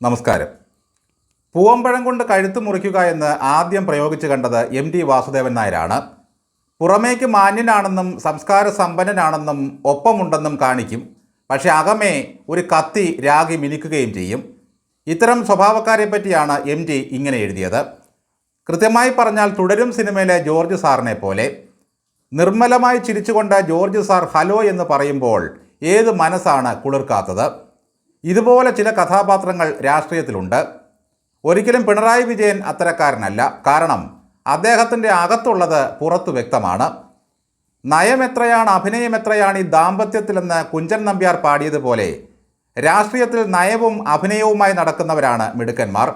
നമസ്കാരം. പൂവമ്പഴം കൊണ്ട് കഴുത്ത് മുറിക്കുക എന്ന് ആദ്യം പ്രയോഗിച്ചു കണ്ടത് MT വാസുദേവൻ നായരാണ്. പുറമേക്ക് മാന്യനാണെന്നും സംസ്കാര സമ്പന്നനാണെന്നും ഒപ്പമുണ്ടെന്നും കാണിക്കും. പക്ഷേ അകമേ ഒരു കത്തി രാഗി മിനിക്കുകയും ചെയ്യും. ഇത്തരം സ്വഭാവക്കാരെ പറ്റിയാണ് MT ഇങ്ങനെ എഴുതിയത്. കൃത്യമായി പറഞ്ഞാൽ തുടരും സിനിമയിലെ ജോർജ് സാറിനെ പോലെ. നിർമ്മലമായി ചിരിച്ചുകൊണ്ട് ജോർജ് സാർ ഹലോ എന്ന് പറയുമ്പോൾ ഏത് മനസ്സാണ് കുളിർക്കാത്തത്? ഇതുപോലെ ചില കഥാപാത്രങ്ങൾ രാഷ്ട്രീയത്തിലുണ്ട്. ഒരിക്കലും പിണറായി വിജയൻ അത്തരക്കാരനല്ല. കാരണം അദ്ദേഹത്തിൻ്റെ അകത്തുള്ളത് പുറത്തു വ്യക്തമാണ്. നയം എത്രയാണ് അഭിനയം എത്രയാണ് ഈ ദാമ്പത്യത്തിലെന്ന് കുഞ്ചൻ നമ്പ്യാർ പാടിയതുപോലെ രാഷ്ട്രീയത്തിൽ നയവും അഭിനയവുമായി നടക്കുന്നവരാണ് മിടുക്കന്മാർ.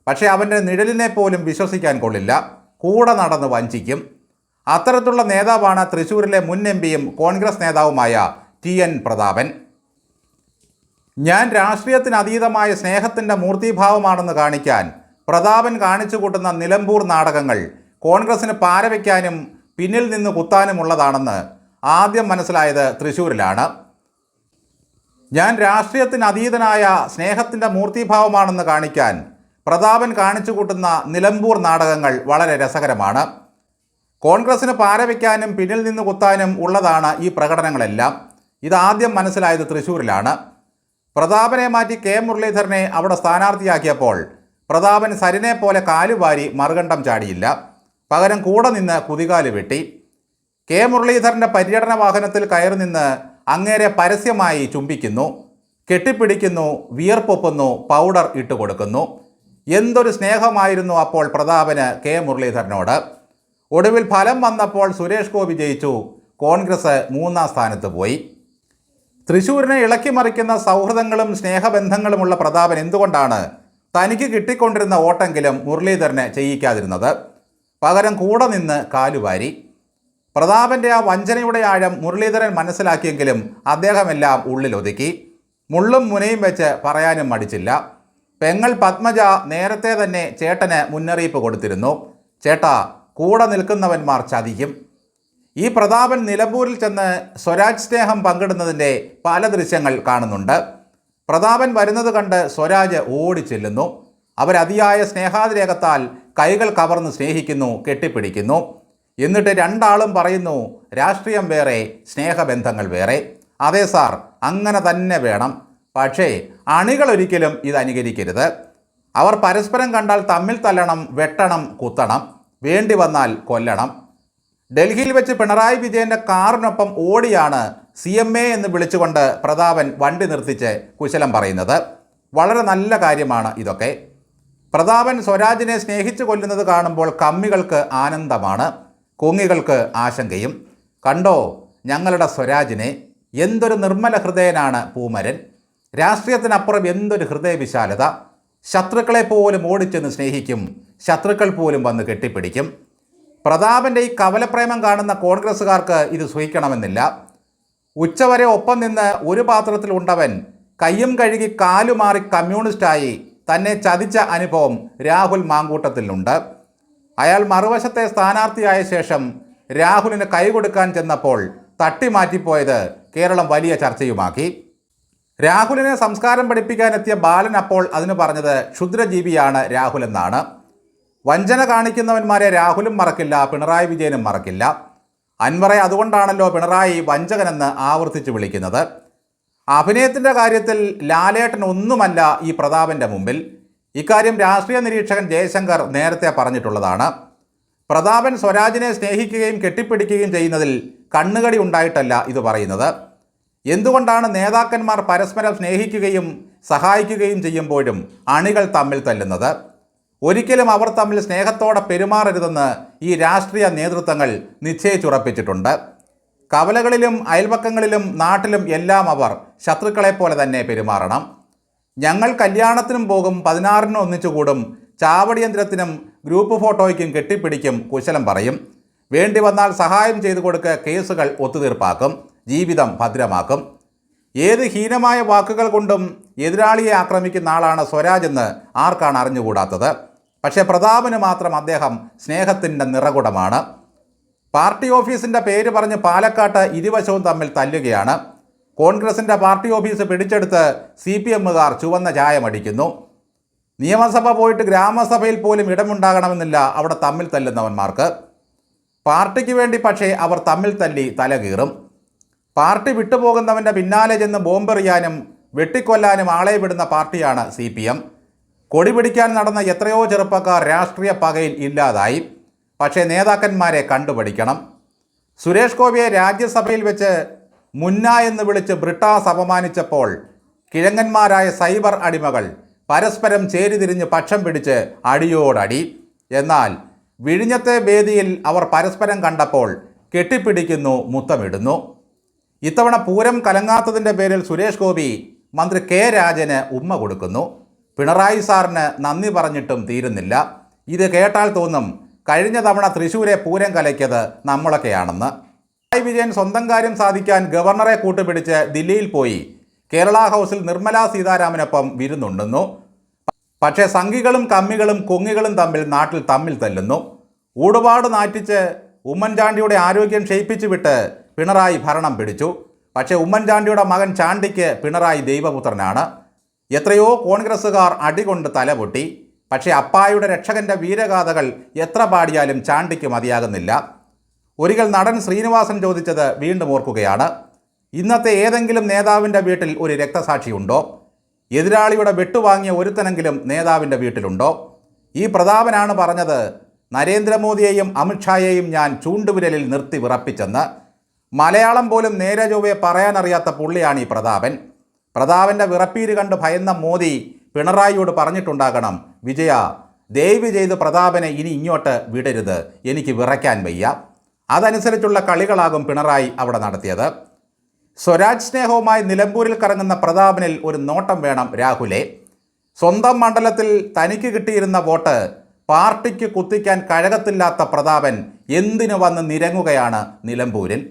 പക്ഷേ അവൻ്റെ നിഴലിനെ പോലും വിശ്വസിക്കാൻ കൊള്ളില്ല. കൂടെ നടന്ന് വഞ്ചിക്കും. അത്തരത്തിലുള്ള നേതാവാണ് തൃശ്ശൂരിലെ മുൻ MPയും കോൺഗ്രസ് നേതാവുമായ TN പ്രതാപൻ. ഞാൻ രാഷ്ട്രീയത്തിന് അതീതമായ സ്നേഹത്തിൻ്റെ മൂർത്തിഭാവമാണെന്ന് കാണിക്കാൻ പ്രതാപൻ കാണിച്ചു കൂട്ടുന്ന നിലമ്പൂർ നാടകങ്ങൾ കോൺഗ്രസിന് പാരവയ്ക്കാനും പിന്നിൽ നിന്ന് കുത്താനുമുള്ളതാണെന്ന് ആദ്യം മനസ്സിലായത് തൃശ്ശൂരിലാണ്. ഞാൻ രാഷ്ട്രീയത്തിന് അതീതനായ സ്നേഹത്തിൻ്റെ മൂർത്തിഭാവമാണെന്ന് കാണിക്കാൻ പ്രതാപൻ കാണിച്ചു കൂട്ടുന്ന നിലമ്പൂർ നാടകങ്ങൾ വളരെ രസകരമാണ്. കോൺഗ്രസിന് പാരവയ്ക്കാനും പിന്നിൽ നിന്ന് കുത്താനും ഉള്ളതാണ് ഈ പ്രകടനങ്ങളെല്ലാം. ഇതാദ്യം മനസ്സിലായത് തൃശ്ശൂരിലാണ്. പ്രതാപനെ മാറ്റി K മുരളീധരനെ അവിടെ സ്ഥാനാർത്ഥിയാക്കിയപ്പോൾ പ്രതാപൻ സരിനെ പോലെ കാലുവാരി മറുകണ്ഠം ചാടിയില്ല. പകരം കൂടെ നിന്ന് കുതികാല് വെട്ടി. K മുരളീധരൻ്റെ പര്യടന വാഹനത്തിൽ കയറി നിന്ന് അങ്ങേരെ പരസ്യമായി ചുംബിക്കുന്നു, കെട്ടിപ്പിടിക്കുന്നു, വിയർപ്പൊപ്പുന്നു, പൗഡർ ഇട്ട് കൊടുക്കുന്നു. എന്തൊരു സ്നേഹമായിരുന്നു അപ്പോൾ പ്രതാപന് K മുരളീധരനോട്. ഒടുവിൽ ഫലം വന്നപ്പോൾ സുരേഷ് ഗോപി ജയിച്ചു. കോൺഗ്രസ് 3ാം സ്ഥാനത്ത് പോയി. തൃശ്ശൂരിനെ ഇളക്കി മറിക്കുന്ന സൗഹൃദങ്ങളും സ്നേഹബന്ധങ്ങളുമുള്ള പ്രതാപൻ എന്തുകൊണ്ടാണ് തനിക്ക് കിട്ടിക്കൊണ്ടിരുന്ന വോട്ടെങ്കിലും മുരളീധരനെ ചെയ്യിക്കാതിരുന്നത്? പകരം കൂടെ നിന്ന് കാലുവാരി. പ്രതാപൻ്റെ ആ വഞ്ചനയുടെ ആഴം മുരളീധരൻ മനസ്സിലാക്കിയെങ്കിലും അദ്ദേഹമെല്ലാം ഉള്ളിലൊതുക്കി. മുള്ളും മുനയും വെച്ച് പറയാനും മടിച്ചില്ല. പെങ്ങൾ പത്മജ നേരത്തെ തന്നെ ചേട്ടന് മുന്നറിയിപ്പ് കൊടുത്തിരുന്നു. ചേട്ടാ, കൂടെ നിൽക്കുന്നവന്മാർ ചതിക്കും. ഈ പ്രതാപൻ നിലമ്പൂരിൽ ചെന്ന് സ്വരാജ് സ്നേഹം പങ്കിടുന്നതിൻ്റെ പല ദൃശ്യങ്ങൾ കാണുന്നുണ്ട്. പ്രതാപൻ വരുന്നത് കണ്ട് സ്വരാജ് ഓടിച്ചെല്ലുന്നു. അവരതിയായ സ്നേഹാതിരേകത്താൽ കൈകൾ കവർന്ന് സ്നേഹിക്കുന്നു, കെട്ടിപ്പിടിക്കുന്നു. എന്നിട്ട് രണ്ടാളും പറയുന്നു, രാഷ്ട്രീയം വേറെ, സ്നേഹബന്ധങ്ങൾ വേറെ. അതെ സാർ, അങ്ങനെ തന്നെ വേണം. പക്ഷേ അണികളൊരിക്കലും ഇത് അനുകരിക്കരുത്. അവർ പരസ്പരം കണ്ടാൽ തമ്മിൽ തല്ലണം, വെട്ടണം, കുത്തണം, വേണ്ടി വന്നാൽ കൊല്ലണം. ഡൽഹിയിൽ വെച്ച് പിണറായി വിജയൻ്റെ കാറിനൊപ്പം ഓടിയാണ് CMA എന്ന് വിളിച്ചുകൊണ്ട് പ്രതാപൻ വണ്ടി നിർത്തിച്ച് കുശലം പറയുന്നത്. വളരെ നല്ല കാര്യമാണ് ഇതൊക്കെ. പ്രതാപൻ സ്വരാജിനെ സ്നേഹിച്ചു കൊല്ലുന്നത് കാണുമ്പോൾ കമ്മികൾക്ക് ആനന്ദമാണ്, കൊങ്ങികൾക്ക് ആശങ്കയും. കണ്ടോ ഞങ്ങളുടെ സ്വരാജിനെ, എന്തൊരു നിർമ്മല ഹൃദയനാണ് പൂമരൻ. രാഷ്ട്രീയത്തിനപ്പുറം എന്തൊരു ഹൃദയവിശാലത. ശത്രുക്കളെ പോലും ഓടിച്ചെന്ന് സ്നേഹിക്കും, ശത്രുക്കൾ പോലും വന്ന് കെട്ടിപ്പിടിക്കും. പ്രതാപൻ്റെ ഈ കവലപ്രേമം കാണുന്ന കോൺഗ്രസ്സുകാർക്ക് ഇത് സഹിക്കണമെന്നില്ല. ഉച്ചവരെ ഒപ്പം നിന്ന് ഒരു പാത്രത്തിൽ ഉണ്ടവൻ കയ്യും കഴുകി കാലുമാറി കമ്മ്യൂണിസ്റ്റായി തന്നെ ചതിച്ച അനുഭവം രാഹുൽ മാങ്കൂട്ടത്തിലുണ്ട്. അയാൾ മറുവശത്തെ സ്ഥാനാർത്ഥിയായ ശേഷം രാഹുലിന് കൈ കൊടുക്കാൻ ചെന്നപ്പോൾ തട്ടിമാറ്റിപ്പോയത് കേരളം വലിയ ചർച്ചയുമാക്കി. രാഹുലിനെ സംസ്കാരം പഠിപ്പിക്കാനെത്തിയ ബാലൻ അപ്പോൾ അതിന് പറഞ്ഞത് ക്ഷുദ്രജീവിയാണ് രാഹുൽ എന്നാണ്. വഞ്ചന കാണിക്കുന്നവന്മാരെ രാഹുലും മറക്കില്ല, പിണറായി വിജയനും മറക്കില്ല. അൻവറെ അതുകൊണ്ടാണല്ലോ പിണറായി വഞ്ചകനെന്ന് ആവർത്തിച്ച് വിളിക്കുന്നത്. അഭിനയത്തിൻ്റെ കാര്യത്തിൽ ലാലേട്ടൻ ഒന്നുമല്ല ഈ പ്രതാപൻ്റെ മുമ്പിൽ. ഇക്കാര്യം രാഷ്ട്രീയ നിരീക്ഷകൻ ജയശങ്കർ നേരത്തെ പറഞ്ഞിട്ടുള്ളതാണ്. പ്രതാപൻ സ്വരാജിനെ സ്നേഹിക്കുകയും കെട്ടിപ്പിടിക്കുകയും ചെയ്യുന്നതിൽ കണ്ണുകടി ഉണ്ടായിട്ടല്ല ഇത് പറയുന്നത്. എന്തുകൊണ്ടാണ് നേതാക്കന്മാർ പരസ്പരം സ്നേഹിക്കുകയും സഹായിക്കുകയും ചെയ്യുമ്പോഴും അണികൾ തമ്മിൽ തല്ലുന്നത്? ഒരിക്കലും അവർ തമ്മിൽ സ്നേഹത്തോടെ പെരുമാറരുതെന്ന് ഈ രാഷ്ട്രീയ നേതൃത്വങ്ങൾ നിശ്ചയിച്ചുറപ്പിച്ചിട്ടുണ്ട്. കവലകളിലും അയൽപക്കങ്ങളിലും നാട്ടിലും എല്ലാം അവർ ശത്രുക്കളെപ്പോലെ തന്നെ പെരുമാറണം. ഞങ്ങൾ കല്യാണത്തിനും പോകും, 16-ന് ഒന്നിച്ചു കൂടും, ചാവടിയന്ത്രത്തിനും ഗ്രൂപ്പ് ഫോട്ടോയ്ക്കും കെട്ടിപ്പിടിക്കും, കുശലം പറയും. വേണ്ടി വന്നാൽ സഹായം ചെയ്തു കൊടുക്കുക, കേസുകൾ ഒത്തുതീർപ്പാക്കും, ജീവിതം ഭദ്രമാക്കും. ഏത് ഹീനമായ വാക്കുകൾ കൊണ്ടും എതിരാളിയെ ആക്രമിക്കുന്ന ആളാണ് സ്വരാജ് എന്ന് ആർക്കാണ് അറിഞ്ഞുകൂടാത്തത്? പക്ഷേ പ്രതാപന് മാത്രം അദ്ദേഹം സ്നേഹത്തിൻ്റെ നിറകുടമാണ്. പാർട്ടി ഓഫീസിൻ്റെ പേര് പറഞ്ഞ് പാലക്കാട്ട് ഇരുവശവും തമ്മിൽ തല്ലുകയാണ്. കോൺഗ്രസിൻ്റെ പാർട്ടി ഓഫീസ് പിടിച്ചെടുത്ത് CPMകാർ ചുവന്ന ചായമടിക്കുന്നു. നിയമസഭ പോയിട്ട് ഗ്രാമസഭയിൽ പോലും ഇടമുണ്ടാകണമെന്നില്ല അവിടെ തമ്മിൽ തല്ലുന്നവന്മാർക്ക്. പാർട്ടിക്ക് വേണ്ടി പക്ഷേ അവർ തമ്മിൽ തല്ലി തലകീറും. പാർട്ടി വിട്ടുപോകുന്നവൻ്റെ പിന്നാലെ ചെന്ന് ബോംബെറിയാനും വെട്ടിക്കൊല്ലാനും ആളെ വിടുന്ന പാർട്ടിയാണ് CPM. കൊടി പിടിക്കാൻ നടന്ന എത്രയോ ചെറുപ്പക്കാർ രാഷ്ട്രീയ പകയിൽ ഇല്ലാതായി. പക്ഷേ നേതാക്കന്മാരെ കണ്ടുപഠിക്കണം. സുരേഷ് ഗോപിയെ രാജ്യസഭയിൽ വെച്ച് മുന്ന എന്ന് വിളിച്ച് ബ്രിട്ടാസ് അപമാനിച്ചപ്പോൾ കിഴങ്ങന്മാരായ സൈബർ അടിമകൾ പരസ്പരം ചേരിതിരിഞ്ഞ് പക്ഷം പിടിച്ച് അടിയോടടി. എന്നാൽ വിഴിഞ്ഞത്തെ വേദിയിൽ അവർ പരസ്പരം കണ്ടപ്പോൾ കെട്ടിപ്പിടിക്കുന്നു, മുത്തമിടുന്നു. ഇത്തവണ പൂരം കലങ്ങാത്തതിൻ്റെ പേരിൽ സുരേഷ് ഗോപി മന്ത്രി K രാജന് ഉമ്മ കൊടുക്കുന്നു. പിണറായി സാറിന് നന്ദി പറഞ്ഞിട്ടും തീരുന്നില്ല. ഇത് കേട്ടാൽ തോന്നും കഴിഞ്ഞ തവണ തൃശ്ശൂരെ പൂരം കലയ്ക്കത് നമ്മളൊക്കെയാണെന്ന്. പിണറായി വിജയൻ സ്വന്തം കാര്യം സാധിക്കാൻ ഗവർണറെ കൂട്ടുപിടിച്ച് ദില്ലിയിൽ പോയി കേരള ഹൗസിൽ നിർമ്മലാ സീതാരാമനൊപ്പം വിരുന്നുണ്ടെന്നു. പക്ഷേ സംഘികളും കമ്മികളും കൊങ്ങികളും നാട്ടിൽ തമ്മിൽ തല്ലുന്നു. ഊടുപാട് നാറ്റിച്ച് ഉമ്മൻചാണ്ടിയുടെ ആരോഗ്യം ക്ഷയിപ്പിച്ചു വിട്ട് പിണറായി ഭരണം പിടിച്ചു. പക്ഷേ ഉമ്മൻചാണ്ടിയുടെ മകൻ ചാണ്ടിക്ക് പിണറായി ദൈവപുത്രനാണ്. എത്രയോ കോൺഗ്രസ്സുകാർ അടികൊണ്ട് തലപൊട്ടി. പക്ഷേ അപ്പായുടെ രക്ഷകൻ്റെ വീരഗാഥകൾ എത്ര പാടിയാലും ചാണ്ടിക്ക് മതിയാകുന്നില്ല. ഒരിക്കൽ നടൻ ശ്രീനിവാസൻ ചോദിച്ചത് വീണ്ടും ഓർക്കുകയാണ്. ഇന്നത്തെ ഏതെങ്കിലും നേതാവിൻ്റെ വീട്ടിൽ ഒരു രക്തസാക്ഷിയുണ്ടോ? എതിരാളിയുടെ വെട്ടുവാങ്ങിയ ഒരുത്തനെങ്കിലും നേതാവിൻ്റെ വീട്ടിലുണ്ടോ? ഈ പ്രതാപനാണ് പറഞ്ഞത് നരേന്ദ്രമോദിയെയും അമിത്ഷായെയും ഞാൻ ചൂണ്ടുവിരലിൽ നിർത്തി വിറപ്പിച്ചെന്ന്. മലയാളം പോലും നേരെ ചൊവ്വേ പറയാനറിയാത്ത പുള്ളിയാണ് ഈ പ്രതാപൻ. പ്രതാപൻ്റെ വിറപ്പീര് കണ്ട് ഭയന്ന മോദി പിണറായിയോട് പറഞ്ഞിട്ടുണ്ടാകണം, വിജയ ദയവ് ചെയ്ത് പ്രതാപനെ ഇനി ഇങ്ങോട്ട് വിടരുത്, എനിക്ക് വിറയ്ക്കാൻ വയ്യ. അതനുസരിച്ചുള്ള കളികളാകും പിണറായി അവിടെ നടത്തിയത്. സ്വരാജ് സ്നേഹവുമായി നിലമ്പൂരിൽ കറങ്ങുന്ന പ്രതാപനിൽ ഒരു നോട്ടം വേണം രാഹുലെ. സ്വന്തം മണ്ഡലത്തിൽ തനിക്ക് കിട്ടിയിരുന്ന വോട്ട് പാർട്ടിക്ക് കുത്തിക്കാൻ കഴകത്തില്ലാത്ത പ്രതാപൻ എന്തിനു വന്ന് നിരങ്ങുകയാണ് നിലമ്പൂരിൽ?